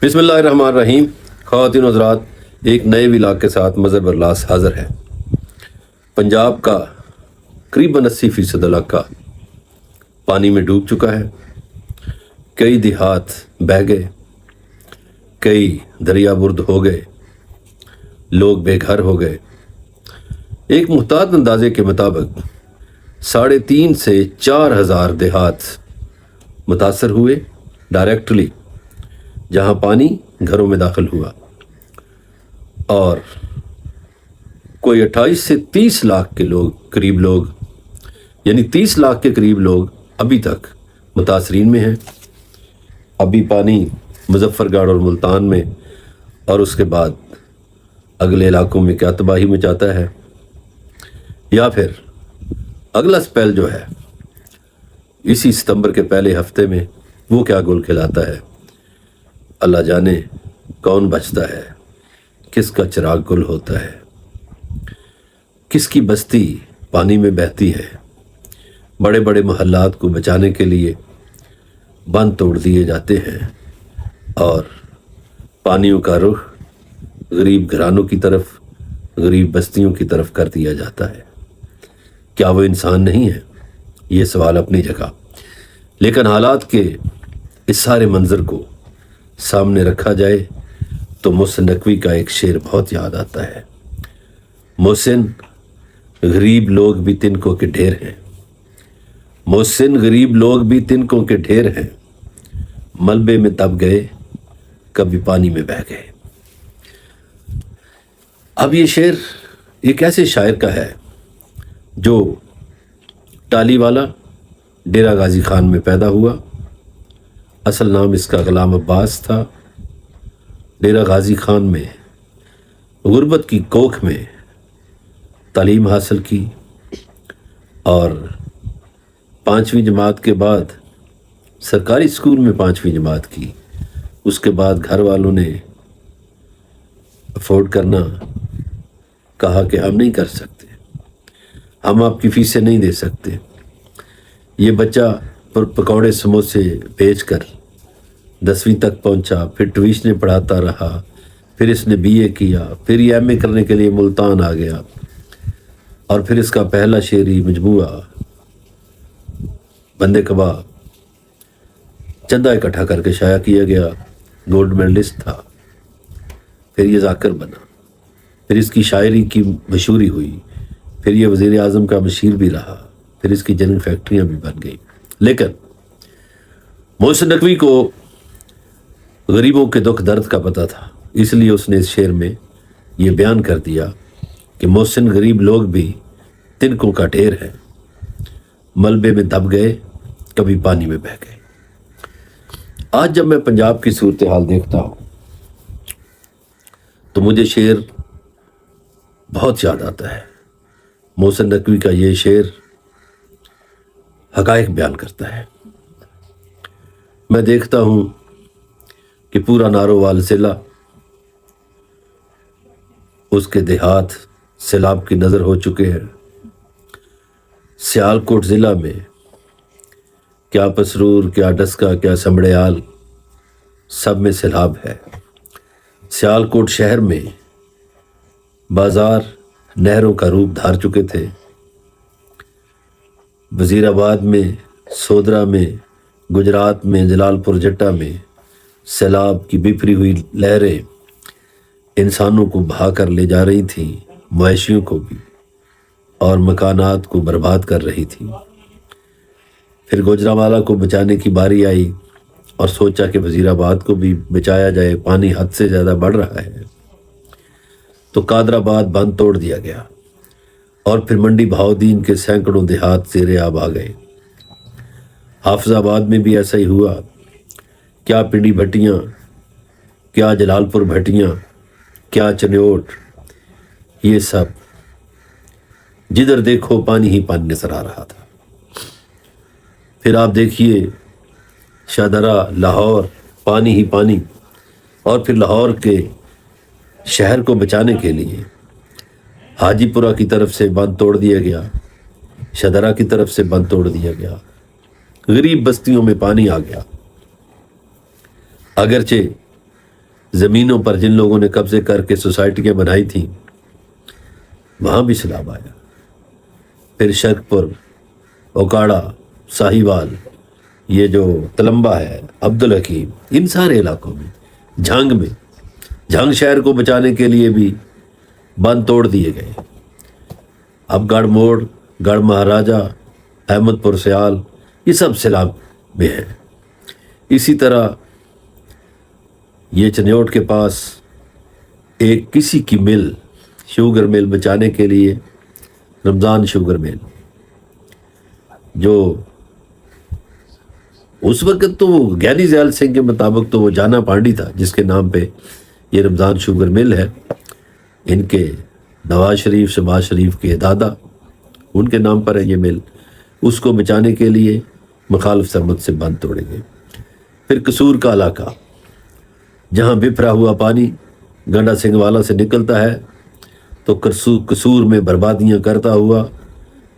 بسم اللہ الرحمن الرحیم۔ خواتین و حضرات، ایک نئے ولاگ کے ساتھ مظہر برلاس حاضر ہے۔ پنجاب کا قریباً 80% علاقہ پانی میں ڈوب چکا ہے، کئی دیہات بہہ گئے، کئی دریا برد ہو گئے، لوگ بے گھر ہو گئے۔ ایک محتاط اندازے کے مطابق 3.5 سے 4 ہزار دیہات متاثر ہوئے ڈائریکٹلی، جہاں پانی گھروں میں داخل ہوا، اور کوئی 28 سے 30 لاکھ کے قریب لوگ یعنی 30 لاکھ کے قریب لوگ ابھی تک متاثرین میں ہیں۔ ابھی پانی مظفر گڑھ اور ملتان میں اور اس کے بعد اگلے علاقوں میں کیا تباہی مچاتا ہے، یا پھر اگلا سپیل جو ہے اسی ستمبر کے پہلے ہفتے میں وہ کیا گل کھلاتا ہے، اللہ جانے کون بچتا ہے، کس کا چراغ گل ہوتا ہے، کس کی بستی پانی میں بہتی ہے۔ بڑے بڑے محلات کو بچانے کے لیے بند توڑ دیے جاتے ہیں اور پانیوں کا رخ غریب گھرانوں کی طرف، غریب بستیوں کی طرف کر دیا جاتا ہے۔ کیا وہ انسان نہیں ہے؟ یہ سوال اپنی جگہ، لیکن حالات کے اس سارے منظر کو سامنے رکھا جائے تو محسن نقوی کا ایک شعر بہت یاد آتا ہے۔ محسن غریب لوگ بھی تنکوں کے ڈھیر ہیں، محسن غریب لوگ بھی تنکوں کے ڈھیر ہیں، ملبے میں دب گئے کبھی پانی میں بہہ گئے۔ اب یہ شعر ایک ایسے شاعر کا ہے جو ٹالی والا ڈیرہ غازی خان میں پیدا ہوا۔ اصل نام اس کا غلام عباس تھا۔ ڈیرہ غازی خان میں غربت کی کوکھ میں تعلیم حاصل کی، اور 5ویں جماعت کے بعد سرکاری اسکول میں 5ویں جماعت کی۔ اس کے بعد گھر والوں نے افورڈ کرنا کہا کہ ہم نہیں کر سکتے، ہم آپ کی فیسیں نہیں دے سکتے۔ یہ بچہ پکوڑے سموسے بیچ کر 10ویں تک پہنچا، پھر ٹیوشنیں پڑھاتا رہا، پھر اس نے BA کیا، پھر یہ MA کرنے کے لیے ملتان آ گیا، اور پھر اس کا پہلا شعری مجموعہ بندے کباب چندہ اکٹھا کر کے شائع کیا گیا، گولڈ میڈلسٹ تھا۔ پھر یہ ذاکر بنا، پھر اس کی شاعری کی مشہوری ہوئی، پھر یہ وزیر اعظم کا مشیر بھی رہا، پھر اس کی جنگ فیکٹریاں بھی بن گئیں۔ لیکن محسن نقوی کو غریبوں کے دکھ درد کا پتہ تھا، اس لیے اس نے اس شعر میں یہ بیان کر دیا کہ محسن غریب لوگ بھی تنکوں کا ڈھیر ہے، ملبے میں دب گئے کبھی پانی میں بہہ گئے۔ آج جب میں پنجاب کی صورتحال دیکھتا ہوں تو مجھے شعر بہت یاد آتا ہے۔ محسن نقوی کا یہ شعر حقائق بیان کرتا ہے۔ میں دیکھتا ہوں کہ پورا نارووال ضلع، اس کے دیہات سیلاب کی نظر ہو چکے ہیں۔ سیالکوٹ ضلع میں کیا پسرور، کیا ڈسکا، کیا سمڑیال، سب میں سیلاب ہے۔ سیالکوٹ شہر میں بازار نہروں کا روپ دھار چکے تھے۔ وزیر آباد میں، سودرا میں، گجرات میں، جلال پور جٹا میں سیلاب کی بپھری ہوئی لہریں انسانوں کو بہا کر لے جا رہی تھیں، مویشیوں کو بھی، اور مکانات کو برباد کر رہی تھیں۔ پھر گوجرانوالہ کو بچانے کی باری آئی اور سوچا کہ وزیر آباد کو بھی بچایا جائے، پانی حد سے زیادہ بڑھ رہا ہے، تو قادر آباد بند توڑ دیا گیا، اور پھر منڈی بہاؤدین کے سینکڑوں دیہات زیر آب آ گئے۔ حافظ آباد میں بھی ایسا ہی ہوا۔ کیا پنڈی بھٹیاں، کیا جلال پور بھٹیاں، کیا چنیوٹ، یہ سب جدھر دیکھو پانی ہی پانی نظر آ رہا تھا۔ پھر آپ دیکھیے شاہدرہ، لاہور، پانی ہی پانی، اور پھر لاہور کے شہر کو بچانے کے لیے حاجی پورہ کی طرف سے بند توڑ دیا گیا، شاہدرہ کی طرف سے بند توڑ دیا گیا، غریب بستیوں میں پانی آ گیا۔ اگرچہ زمینوں پر جن لوگوں نے قبضے کر کے سوسائٹیاں بنائی تھیں وہاں بھی سیلاب آیا۔ پھر شرک پور، اوکاڑا، ساہیوال، یہ جو تلمبا ہے، عبدالحکیم، ان سارے علاقوں میں، جھنگ شہر کو بچانے کے لیے بھی بند توڑ دیے گئے۔ اب گڑھ موڑ، گڑھ مہاراجہ، احمد پور سیال، یہ سب سیلاب میں ہیں۔ اسی طرح یہ چنیوٹ کے پاس ایک کسی کی مل، شوگر مل بچانے کے لیے، رمضان شوگر مل، جو اس وقت تو وہ گیانی زیال سنگھ کے مطابق تو وہ جانا پانڈی تھا جس کے نام پہ یہ رمضان شوگر مل ہے۔ ان کے نواز شریف، شہباز شریف کے دادا، ان کے نام پر ہے یہ مل۔ اس کو بچانے کے لیے مخالف سرمت سے بند توڑے گئے۔ پھر قصور کا علاقہ، جہاں بفرا ہوا پانی گنڈا سنگھ والا سے نکلتا ہے تو قصور میں بربادیاں کرتا ہوا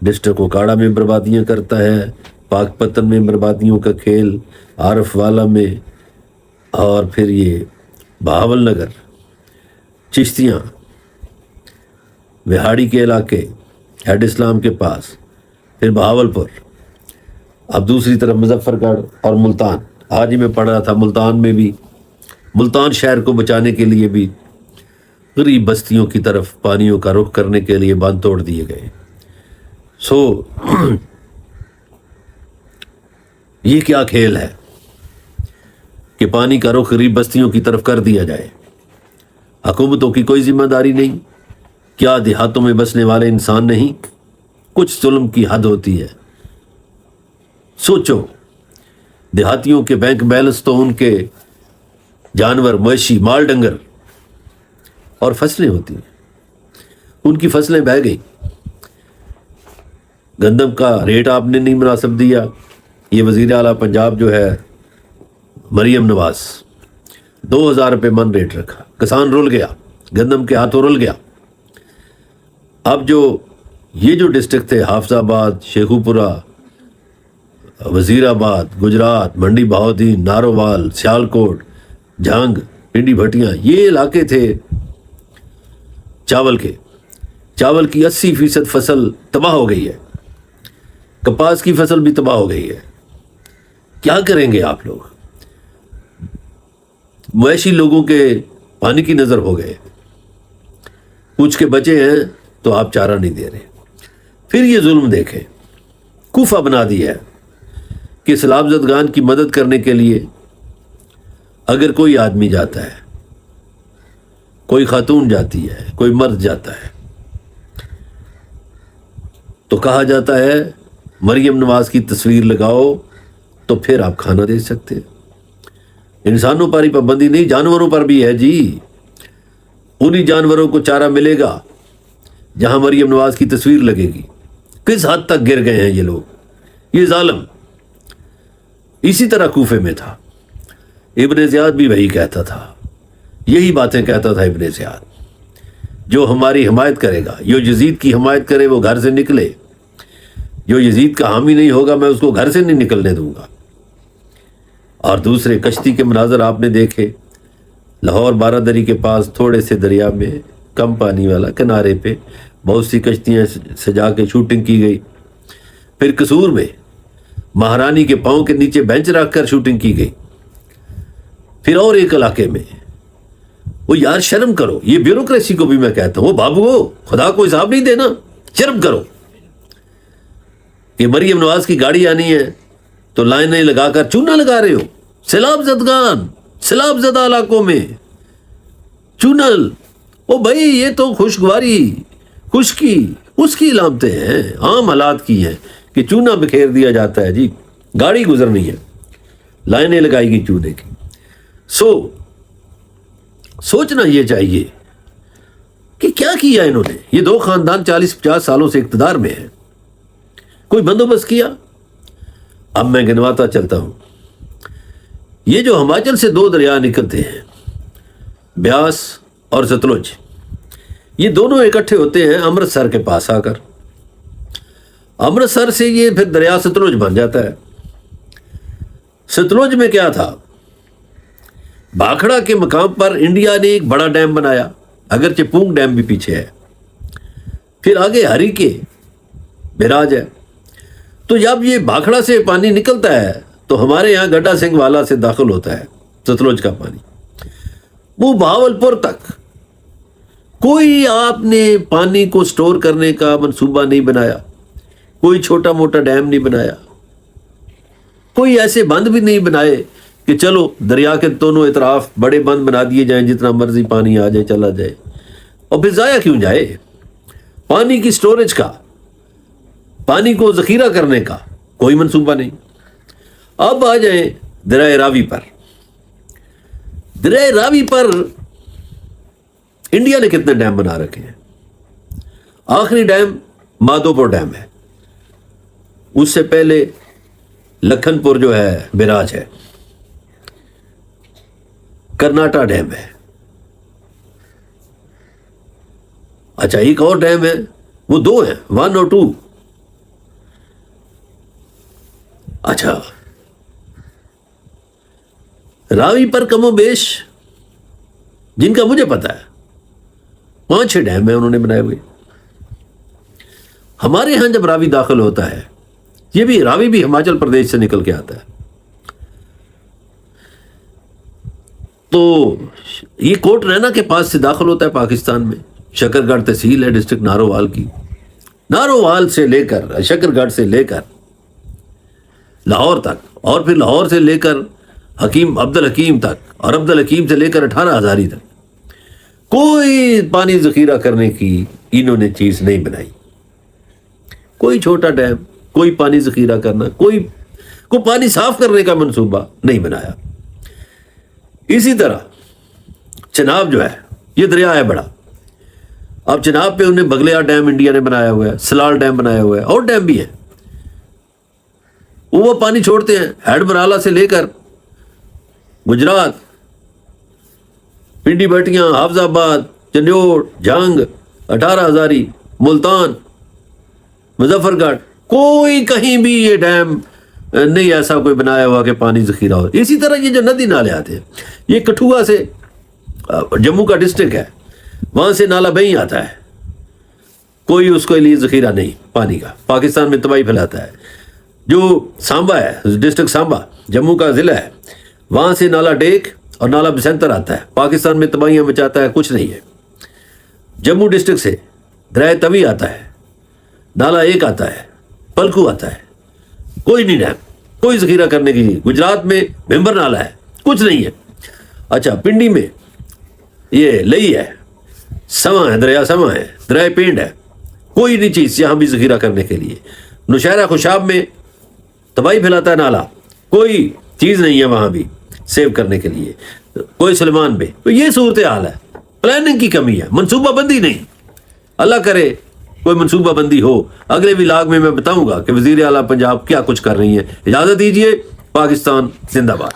ڈسٹرکٹ اوکاڑا میں بربادیاں کرتا ہے، پاک پتن میں بربادیوں کا کھیل، عارف والا میں، اور پھر یہ بہاول نگر، چشتیاں، وہاڑی کے علاقے، ہیڈ اسلام کے پاس، پھر بہاول پور، اب دوسری طرف مظفر گڑھ اور ملتان۔ آج ہی میں پڑھ رہا تھا ملتان میں بھی، ملتان شہر کو بچانے کے لیے بھی غریب بستیوں کی طرف پانیوں کا رخ کرنے کے لیے باندھ توڑ دیے گئے۔ یہ کیا کھیل ہے کہ پانی کا رخ غریب بستیوں کی طرف کر دیا جائے؟ حکومتوں کی کوئی ذمہ داری نہیں؟ کیا دیہاتوں میں بسنے والے انسان نہیں؟ کچھ ظلم کی حد ہوتی ہے۔ سوچو، دیہاتیوں کے بینک بیلنس تو ان کے جانور، مویشی، مال ڈنگر اور فصلیں ہوتی ہیں، ان کی فصلیں بہہ گئی۔ گندم کا ریٹ آپ نے نہیں مناسب دیا۔ یہ وزیر اعلیٰ پنجاب جو ہے مریم نواز، 2000 روپے من ریٹ رکھا، کسان رول گیا، گندم کے ہاتھوں رول گیا۔ اب جو یہ جو ڈسٹرکٹ تھے، حافظ آباد، شیخو پورہ، وزیر آباد، گجرات، منڈی بہاؤدین، نارووال، سیالکوٹ، جھنگ، پنڈی بھٹیاں، یہ علاقے تھے چاول کے۔ چاول کی 80% فصل تباہ ہو گئی ہے، کپاس کی فصل بھی تباہ ہو گئی ہے۔ کیا کریں گے آپ لوگ؟ مویشی لوگوں کے پانی کی نظر ہو گئے، کچھ کے بچے ہیں تو آپ چارہ نہیں دے رہے۔ پھر یہ ظلم دیکھیں، کوفہ بنا دیا ہے کہ سیلاب زدگان کی مدد کرنے کے لیے اگر کوئی آدمی جاتا ہے، کوئی خاتون جاتی ہے، کوئی مرد جاتا ہے، تو کہا جاتا ہے مریم نواز کی تصویر لگاؤ تو پھر آپ کھانا دے سکتے ہیں۔ انسانوں پر ہی پابندی نہیں، جانوروں پر بھی ہے جی۔ انہی جانوروں کو چارہ ملے گا جہاں مریم نواز کی تصویر لگے گی۔ کس حد تک گر گئے ہیں یہ لوگ، یہ ظالم۔ اسی طرح کوفے میں تھا، ابن زیاد بھی وہی کہتا تھا، یہی باتیں کہتا تھا ابن زیاد۔ جو ہماری حمایت کرے گا، جو یزید کی حمایت کرے وہ گھر سے نکلے، جو یزید کا حامی نہیں ہوگا میں اس کو گھر سے نہیں نکلنے دوں گا۔ اور دوسرے کشتی کے مناظر آپ نے دیکھے، لاہور بارہ کے پاس تھوڑے سے دریا میں، کم پانی والا کنارے پہ بہت سی کشتیاں سجا کے شوٹنگ کی گئی۔ پھر قصور میں مہارانی کے پاؤں کے نیچے بینچ رکھ کر شوٹنگ کی گئی۔ پھر اور ایک علاقے میں، وہ یار شرم کرو، یہ بیوروکریسی کو بھی میں کہتا ہوں، وہ بابو خدا کو حساب نہیں دینا، شرم کرو کہ مریم نواز کی گاڑی آنی ہے تو لائنیں لگا کر چونا لگا رہے ہو۔ سیلاب زدگان، سیلاب زدہ علاقوں میں چونل، او بھائی یہ تو خوشگواری، خشکی اس کی علامتیں ہیں، عام حالات کی ہیں کہ چونا بکھیر دیا جاتا ہے جی، گاڑی گزرنی ہے، لائنیں لگائی گئی چونے کی۔ سوچنا یہ چاہیے کہ کیا کیا انہوں نے۔ یہ دو خاندان 40-50 سالوں سے اقتدار میں ہیں، کوئی بندوبست کیا؟ اب میں گنواتا چلتا ہوں، یہ جو ہماچل سے 2 دریا نکلتے ہیں، بیاس اور ستلج، یہ دونوں اکٹھے ہوتے ہیں امرتسر کے پاس آ کر۔ امرتسر سے یہ پھر دریا ستلج بن جاتا ہے۔ ستلج میں کیا تھا؟ بھاکھڑا کے مقام پر انڈیا نے ایک بڑا ڈیم بنایا، اگرچہ پونگ ڈیم بھی پیچھے ہے، پھر آگے ہری کے بیراج ہے۔ تو جب یہ بھاکھڑا سے پانی نکلتا ہے تو ہمارے یہاں گڈھا سنگھ والا سے داخل ہوتا ہے ستلج کا پانی، وہ بہاولپور تک۔ کوئی آپ نے پانی کو سٹور کرنے کا منصوبہ نہیں بنایا، کوئی چھوٹا موٹا ڈیم نہیں بنایا، کوئی ایسے بند بھی نہیں بنائے کہ چلو دریا کے دونوں اطراف بڑے بند بنا دیے جائیں، جتنا مرضی پانی آ جائے چلا جائے، اور پھر ضائع کیوں جائے؟ پانی کی سٹوریج کا، پانی کو ذخیرہ کرنے کا کوئی منصوبہ نہیں۔ اب آ جائیں دریائے راوی پر۔ دریائے راوی پر انڈیا نے کتنے ڈیم بنا رکھے ہیں؟ آخری ڈیم مادھوپور ڈیم ہے، اس سے پہلے لکھن پور جو ہے بیراج ہے، کرناٹا ڈیم ہے، اچھا ایک اور ڈیم ہے، وہ دو ہیں، 1 اور 2۔ اچھا راوی پر کم و بیش جن کا مجھے پتا ہے 5-6 ڈیم ہیں انہوں نے بنائے ہوئے۔ ہمارے ہاں جب راوی داخل ہوتا ہے، یہ بھی راوی بھی ہماچل پردیش سے نکل کے آتا ہے، تو یہ کوٹ رینا کے پاس سے داخل ہوتا ہے پاکستان میں۔ شکر گڑھ تحصیل ہے ڈسٹرکٹ نارووال کی، نارووال سے لے کر شکر گڑھ سے لے کر لاہور تک، اور پھر لاہور سے لے کر عبد الحکیم تک، اور عبد الحکیم سے لے کر 18 ہزاری تک کوئی پانی ذخیرہ کرنے کی انہوں نے چیز نہیں بنائی۔ کوئی چھوٹا ڈیم، کوئی پانی ذخیرہ کرنا، کوئی پانی صاف کرنے کا منصوبہ نہیں بنایا۔ اسی طرح چناب جو ہے یہ دریا ہے بڑا، اب چناب پہ انہیں بگلیا ڈیم انڈیا نے بنایا ہوا ہے، سلال ڈیم بنایا ہوا ہے، اور ڈیم بھی ہیں، وہ پانی چھوڑتے ہیں ہیڈ برالا سے لے کر گجرات، پنڈی بٹیاں، حافظ آباد، چنڈیوڑ، جھنگ، 18 ہزاری، ملتان، مظفر گڑھ، کوئی کہیں بھی یہ ڈیم نہیں ایسا کوئی بنایا ہوا کہ پانی ذخیرہ ہو۔ اسی طرح یہ جو ندی نالے آتے ہیں، یہ کٹھوعہ سے جموں کا ڈسٹرکٹ ہے، وہاں سے نالا بہی آتا ہے، کوئی اس کے لیے ذخیرہ نہیں پانی کا، پاکستان میں تباہی پھیلاتا ہے۔ جو سامبا ہے ڈسٹرکٹ سامبا جموں کا ضلع ہے، وہاں سے نالا ڈیک اور نالا بسنتر آتا ہے، پاکستان میں تباہیاں مچاتا ہے، کچھ نہیں ہے۔ جموں ڈسٹرکٹ سے دریا توی آتا ہے، نالا 1 آتا ہے، پلکو آتا ہے، کوئی نہیں ڈیم، کوئی ذخیرہ کرنے کی نہیں۔ گجرات میں بھمبر نالا ہے، کچھ نہیں ہے۔ اچھا پنڈی میں یہ لئی ہے، سواں ہے، دریا سواں ہے، دریا پینڈ ہے، کوئی نہیں چیز یہاں بھی ذخیرہ کرنے کے لیے۔ نوشہرہ خوشاب میں تباہی پھیلاتا ہے نالا، کوئی چیز نہیں ہے وہاں بھی سیو کرنے کے لیے، کوئی سلیمان میں۔ تو یہ صورتحال ہے، پلاننگ کی کمی ہے، منصوبہ بندی نہیں۔ اللہ کرے کوئی منصوبہ بندی ہو۔ اگلے ولاگ میں بتاؤں گا کہ وزیر اعلیٰ پنجاب کیا کچھ کر رہی ہیں۔ اجازت دیجیے، پاکستان زندہ باد۔